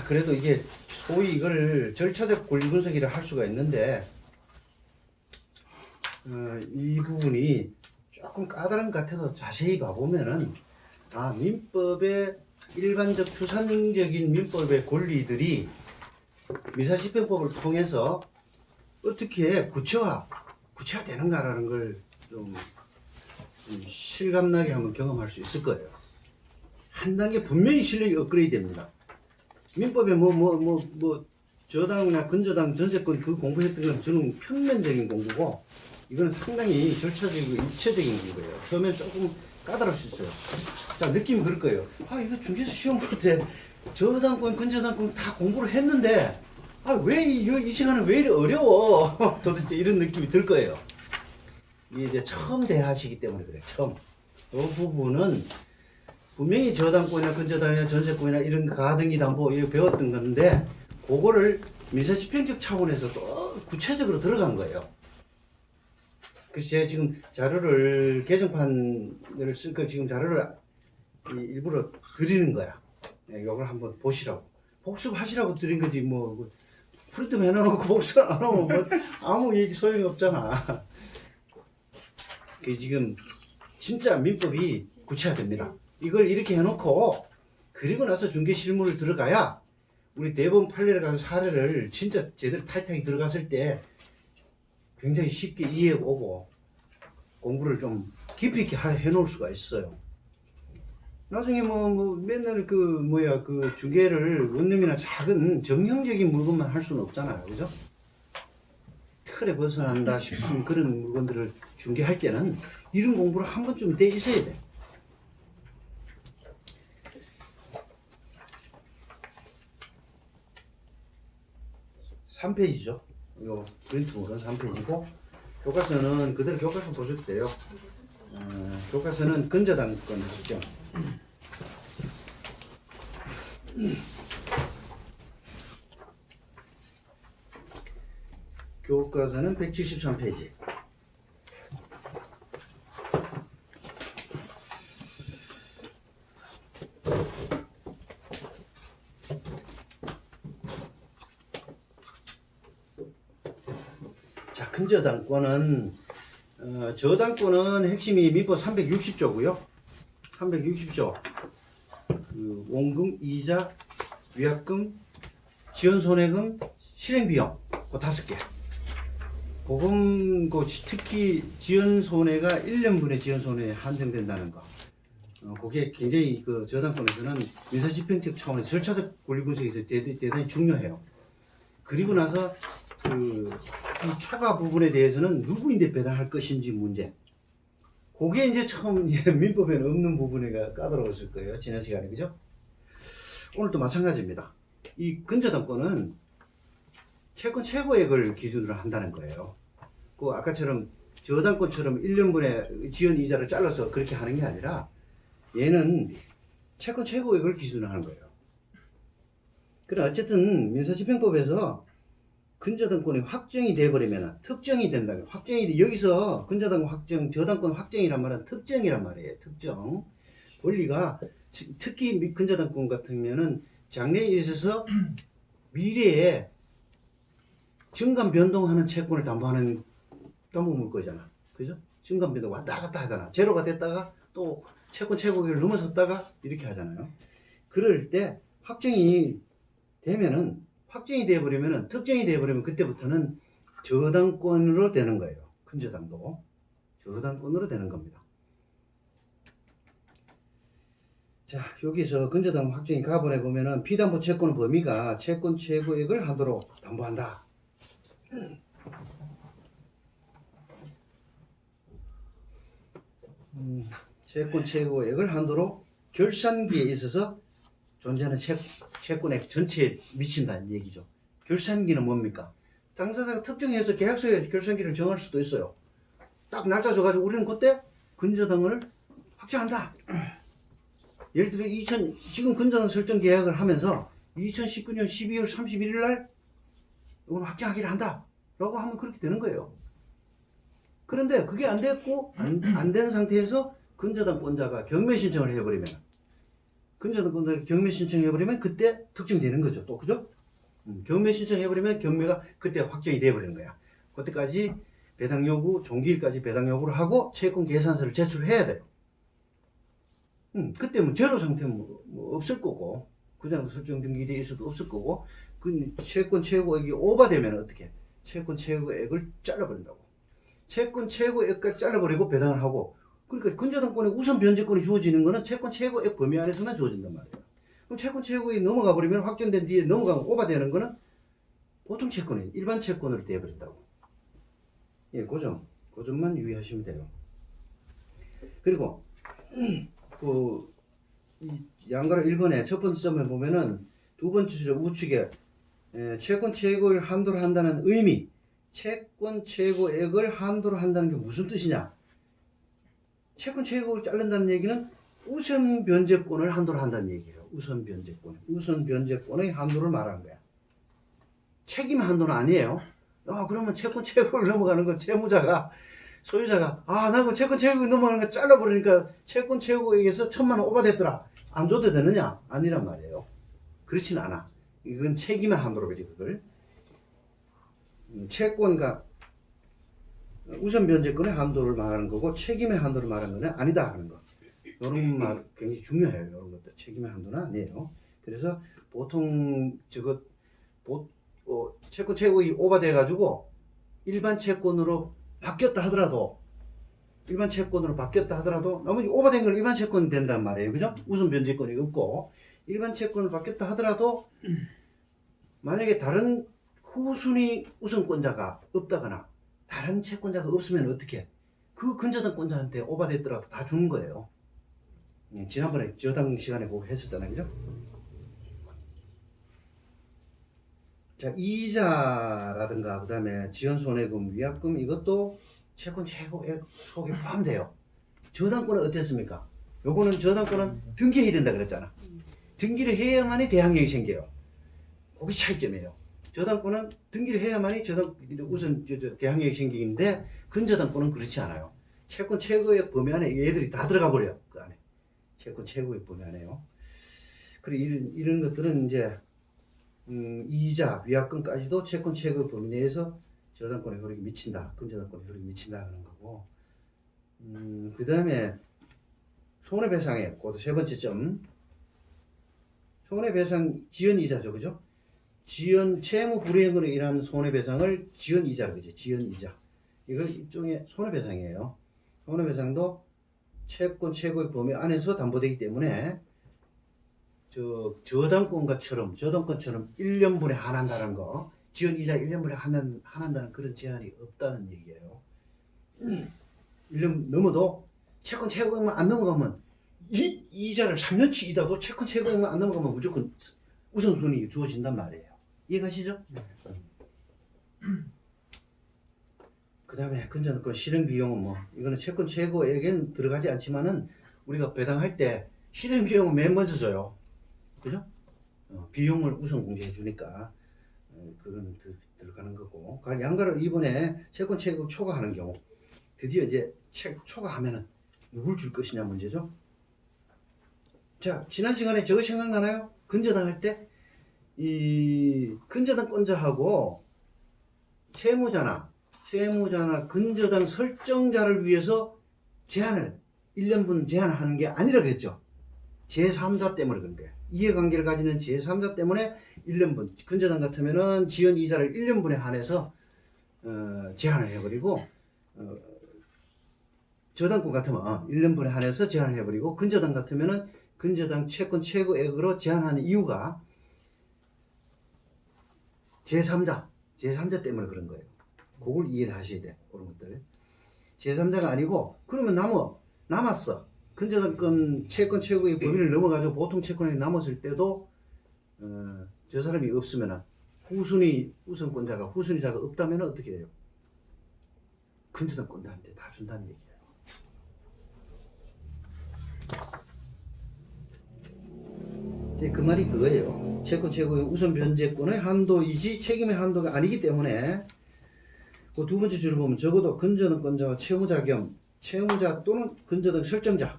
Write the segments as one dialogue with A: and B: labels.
A: 그래도 이게 소위 이걸 절차적 권리 분석이라 할 수가 있는데, 이 부분이 조금 까다로운 것 같아서 자세히 봐보면은, 민법의 일반적 추상적인 민법의 권리들이 민사집행법을 통해서 어떻게 구체화되는가라는 걸 좀 실감나게 한번 경험할 수 있을 거예요. 한 단계 분명히 실력이 업그레이드 됩니다. 민법에 저당이나 근저당 전세권 그 공부했던 건 저는 평면적인 공부고, 이거는 상당히 절차적이고 입체적인 공부예요. 처음엔 조금 까다로울 수 있어요. 자, 느낌이 그럴 거예요. 이거 중개사 시험 볼 때 저당권, 근저당권 다 공부를 했는데, 왜 이 시간은 왜 이리 어려워? 도대체 이런 느낌이 들 거예요. 이게 이제 처음 대하시기 때문에 그래요. 처음. 이 부분은 분명히 저당권이나 근저당이나 전세권이나 이런 가등기 담보 이거 배웠던 건데, 그거를 민사집행적 차원에서 또 구체적으로 들어간 거예요. 그래서 제가 지금 자료를 개정판을 쓸 거 지금 자료를 일부러 드리는 거야. 이걸 한번 보시라고. 복습하시라고 드린 거지 뭐 프린트 해놔놓고 복습 안 하면 뭐 아무 얘기 소용이 없잖아. 그 지금 진짜 민법이 구체화됩니다. 이걸 이렇게 해놓고 그리고 나서 중개 실무를 들어가야 우리 대법원 판례를 가서 사례를 진짜 제대로 타이트하게 들어갔을 때 굉장히 쉽게 이해해보고 공부를 좀 깊이 있게 해놓을 수가 있어요. 나중에 맨날 그 중개를 원룸이나 작은 정형적인 물건만 할 수는 없잖아요. 그죠? 틀에 벗어난다 싶은 그런 물건들을 중개할 때는 이런 공부를 한 번쯤 돼 있어야 돼. 삼 페이지죠. 이거 프린트물은 3페이지고, 교과서는 그대로 교과서 보셔도 돼요. 교과서는 근저당권 확정. 교과서는 173페이지. 자, 근저당권은 저당권은 핵심이 민법 360조고요. 360조 그 원금, 이자, 위약금, 지연손해금, 실행비용 그 5개. 보금 특히 지연손해가 1년분의 지연손해에 한정된다는 거. 그게 굉장히 그 저당권에서는 민사집행적 차원의 절차적 권리 분석에서 대단히 중요해요. 그리고 나서 이 초과 부분에 대해서는 누구인데 배당할 것인지 문제. 그게 이제 처음 민법에는 없는 부분이 까다로웠을 거예요. 지난 시간에. 그죠? 오늘도 마찬가지입니다. 이 근저당권은 채권 최고액을 기준으로 한다는 거예요. 그 아까처럼 저당권처럼 1년분의 지연 이자를 잘라서 그렇게 하는 게 아니라 얘는 채권 최고액을 기준으로 하는 거예요. 그래 어쨌든 민사집행법에서 근저당권이 확정이 돼버리면 특정이 된다면 확정이 여기서 근저당권 확정, 저당권 확정이란 말은 특정이란 말이에요. 특정 권리가 특히 근저당권 같으면은 장래에 있어서 미래에 증감 변동하는 채권을 담보하는 담보 물거잖아. 그죠? 증감 변동 왔다 갔다 하잖아. 제로가 됐다가 또 채권 최고액을 넘어섰다가 이렇게 하잖아요. 그럴 때 확정이 돼버리면은 특정이 돼버리면 그때부터는 저당권으로 되는 거예요. 근저당도 저당권으로 되는 겁니다. 자, 여기서 근저당 확정이 가본에 보면은 피담보 채권 범위가 채권 최고액을 한도로 담보한다. 채권 최고액을 한도로 결산기에 있어서 존재하는 채권액 전체에 미친다는 얘기죠. 결산기는 뭡니까? 당사자가 특정해서 계약서에 결산기를 정할 수도 있어요. 딱 날짜 줘가지고 우리는 그때 근저당을 확정한다. 예를 들어 지금 근저당 설정 계약을 하면서 2019년 12월 31일 날 이건 확정하기를 한다 라고 하면 그렇게 되는 거예요. 그런데 그게 안 됐고 안 된 상태에서 근저당권자가 경매 신청을 해버리면 근저당권자가 경매 신청해버리면 그때 특정되는 거죠. 또 그죠? 경매 신청해버리면 경매가 그때 확정이 돼버리는 거야. 그때까지 배당 요구, 종기일까지 배당 요구를 하고 채권 계산서를 제출해야 돼요. 그때 뭐 제로 상태는 뭐 없을 거고, 그냥 설정 등기되어 있어도 없을 거고, 그 채권 최고액이 오버되면 어떻게? 채권 최고액을 잘라버린다고. 채권 최고액까지 잘라버리고 배당을 하고, 그러니까 근저당권의 우선 변제권이 주어지는 거는 채권 최고액 범위 안에서만 주어진단 말이에요. 그럼 채권 최고액이 넘어가 버리면, 확정된 뒤에 넘어가면 오버되는 거는 보통 채권이 일반 채권으로 되어버린다고. 예, 그 점만 유의하시면 돼요. 그리고 이 양가로 1번에 첫 번째 점에 보면은 두 번째 줄 우측에 채권 최고액을 한도로 한다는 의미, 채권 최고액을 한도로 한다는 게 무슨 뜻이냐? 채권 최고액을 자른다는 얘기는 우선 변제권을 한도로 한다는 얘기예요. 우선 변제권의 한도를 말하는 거야. 책임 한도는 아니에요. 그러면 채권 최고액을 넘어가는 건 채무자가, 소유자가, 나 그 채권 최고액 넘어가는 거 잘라버리니까 채권 최고액에서 1,000만 원 오버됐더라. 안 줘도 되느냐? 아니란 말이에요. 그렇진 않아. 이건 책임의 한도로 그지, 그걸. 채권과 우선 변제권의 한도를 말하는 거고, 책임의 한도를 말하는 건 아니다 하는 거. 이런 말 굉장히 중요해요. 이런 것들. 책임의 한도는 아니에요. 그래서 보통 채권 최고액이 오버돼가지고 일반 채권으로 바뀌었다 하더라도 나머지 오버된 건 일반 채권이 된단 말이에요. 그죠? 우선 변제권이 없고 일반 채권을 바뀌었다 하더라도 만약에 다른 후순위 우선권자가 없다거나 다른 채권자가 없으면 어떻게? 그 근저당권자한테 오버됐더라도 다 주는 거예요. 지난번에 저당 시간에 그거 했었잖아요. 그죠? 자, 이자라든가 그 다음에 지연손해금, 위약금 이것도 채권 최고액 속에 포함돼요. 저당권은 어땠습니까? 요거는 저당권은 등기해야 된다 그랬잖아. 등기를 해야만이 대항력이 생겨요. 그게 차이점이에요. 저당권은 등기를 해야만이 우선 대항력이 생기는데 근저당권은 그렇지 않아요. 채권 최고액 범위 안에 얘들이 다 들어가 버려요. 그 안에. 채권 최고액 범위 안에요. 그리고 이런 것들은 이제 이자, 위약금까지도 채권 최고액 범위 내에서 저당권의 효력이 미친다. 근저당권의 효력이 미친다 그런 거고. 그 다음에 손해배상에 그것도 세 번째 점. 손해배상 지연이자죠. 그죠? 채무 불이행으로 인한 손해배상을 지연이자라고 그러죠. 지연이자. 이걸 일종의 손해배상이에요. 손해배상도 채권 최고액 범위 안에서 담보되기 때문에 저당권처럼 1년분에 한한다는 거, 지연이자 1년분에 한한다는 그런 제한이 없다는 얘기예요. 1년 넘어도 채권 최고액만 안 넘어가면 이자를 3년치 이다도 채권 최고액만 안 넘어가면 무조건 우선순위 주어진단 말이에요. 이해가시죠? 그 다음에 근저당권 실행비용은 이거는 채권 최고액엔 들어가지 않지만은 우리가 배당할 때 실행비용은 맨 먼저 줘요. 그죠? 비용을 우선 공제해 주니까 그건 들어가는 거고. 양가를 이번에 채권 최고액 초과하는 경우 드디어 이제 초과하면은 누굴 줄 것이냐 문제죠. 자, 지난 시간에 저거 생각나나요? 근저당할 때 이 근저당권자하고 채무자나 근저당 설정자를 위해서 제한을 1년분 제한하는 게 아니라 그랬죠. 제3자 때문에 그런 거예요. 이해관계를 가지는 제3자 때문에 1년분, 근저당 같으면은 지연이자를 1년분에 한해서 제한을 해버리고 저당권 같으면 1년분에 한해서 제한을 해버리고 근저당 같으면은 근저당 채권 최고액으로 제한하는 이유가 제3자 때문에 그런 거예요. 그걸 이해를 하셔야 돼. 그런 것들. 제3자가 아니고 그러면 남았어. 근저당권 채권 최고액 범위를 넘어가지고 보통 채권이 남았을 때도 저 사람이 없으면 후순위자가 없다면 어떻게 돼요? 근저당권자한테 다 준다는 얘기예요. 그 말이 그거예요. 채권 최고액 우선 변제권의 한도이지 책임의 한도가 아니기 때문에 그 두 번째 줄을 보면 적어도 근저당권자와 채무자 또는 근저당 설정자,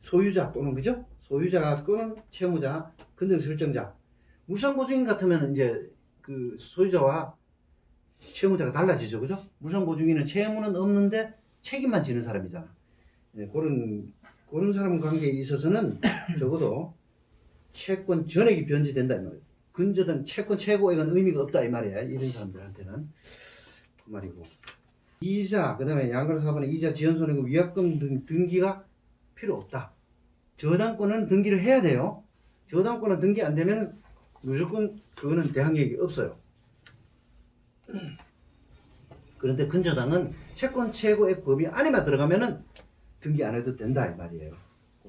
A: 소유자 또는 그죠? 소유자 또는 채무자, 근등 설정자. 무상보증인 같으면 이제 그 소유자와 채무자가 달라지죠, 그죠? 무상보증인은 채무는 없는데 책임만 지는 사람이잖아. 네, 그런 사람 관계에 있어서는 적어도 채권 전액이 변제된다 이 말이에요. 근저당 채권 최고액은 의미가 없다 이 말이야. 이런 사람들한테는 그 말이고. 이자, 그 다음에 양도사업원의 이자, 지연손해금, 위약금 등 등기가 필요 없다. 저당권은 등기를 해야 돼요. 저당권은 등기 안 되면 무조건 그거는 대항력이 없어요. 그런데 근저당은 채권 최고액 범위 안에만 들어가면은 등기 안 해도 된다 이 말이에요.